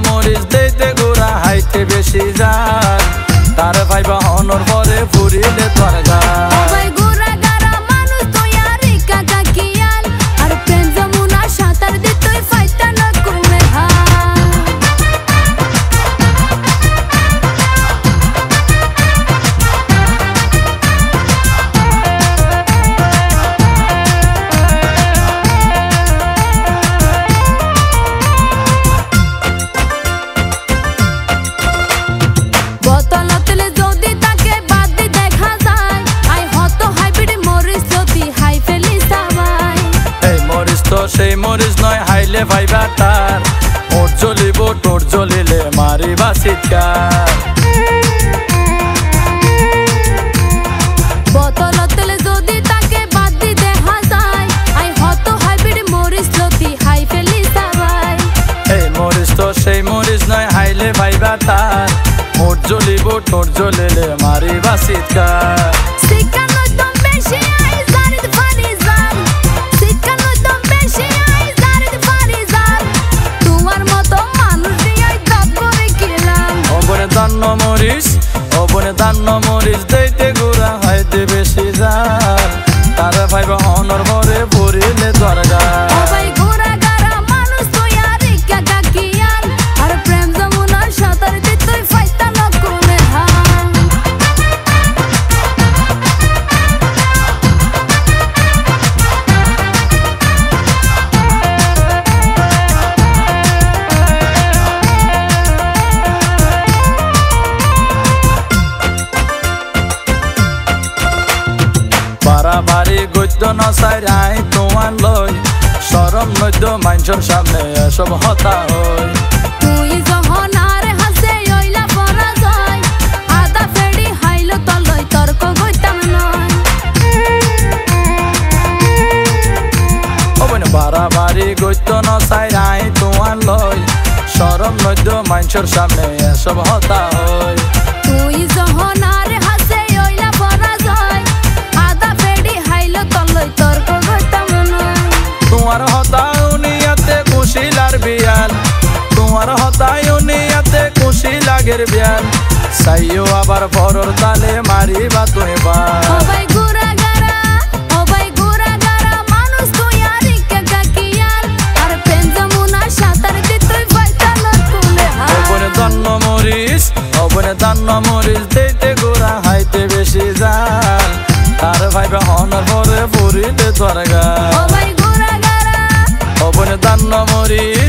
মরিচ দেইতে গোড়া হাইতে বেশি যায় তার ভাইবা হনর পরে ফুরিলে তোর গান সেই মরিচ নয় হাইলে ভাইবা তার ওর জ্বলিব তোর জ্বলিলে মারিবা চিৎকার বোতলতলে যদি তাকে বাদ দি দেখা যায় আই হত হাইব্রিড মরিচ লতি হাই ফেলি সবাই এই মরিচ তো সেই মরিচ নয় হাইলে ভাইবা তার ওর জ্বলিব তোর জ্বলিলে মারিবা চিৎকার দান্ন মরিচ দেইতে গোড়া হাইতে বেশি যান তার ভাইবা অনর ভরে ভরিলে তোর গান বাড়াবাড়ি গদ্য নসাই রাই তোমার লই শরম নদ্য মানুষের সামনে এসব হতা হই তুই যখন আর হাসে ওইলা পরা যায় আদা ফেড়ি হাইলো তলই তর্ক গইতাম নয় ওবন বাড়াবাড়ি গদ্য নসাই রাই তোমার লই শরম নদ্য মানুষের সামনে এসব হতা হই তুই যখন আর হাসে ওইলা পরা যায় আদা ফেড়ি হাইলো তলই তর্ক গইতাম নয় তোমার হতায় উনিয়াতে খুশি লার বিয়ান তোমার হতায় উনিয়াতে খুশি লাগের বিয়ান সাইও আবার পরর তালে মারিবা তুই বা ও ভাই গুরা গারা মানুষ তুই আর ইকা গাকিয়াল আর প্রেম যমুনা সাঁতার দি তুই বাইতা নকুলে হাল ওবনে দান্ন মরিচ দেইতে গোড়া হাইতে বেশি যান তার ভাইবা হনর ভরে ফুরিলে তোর গান ও ভাই গুরা গারা ওবনে দান্ন মরিচ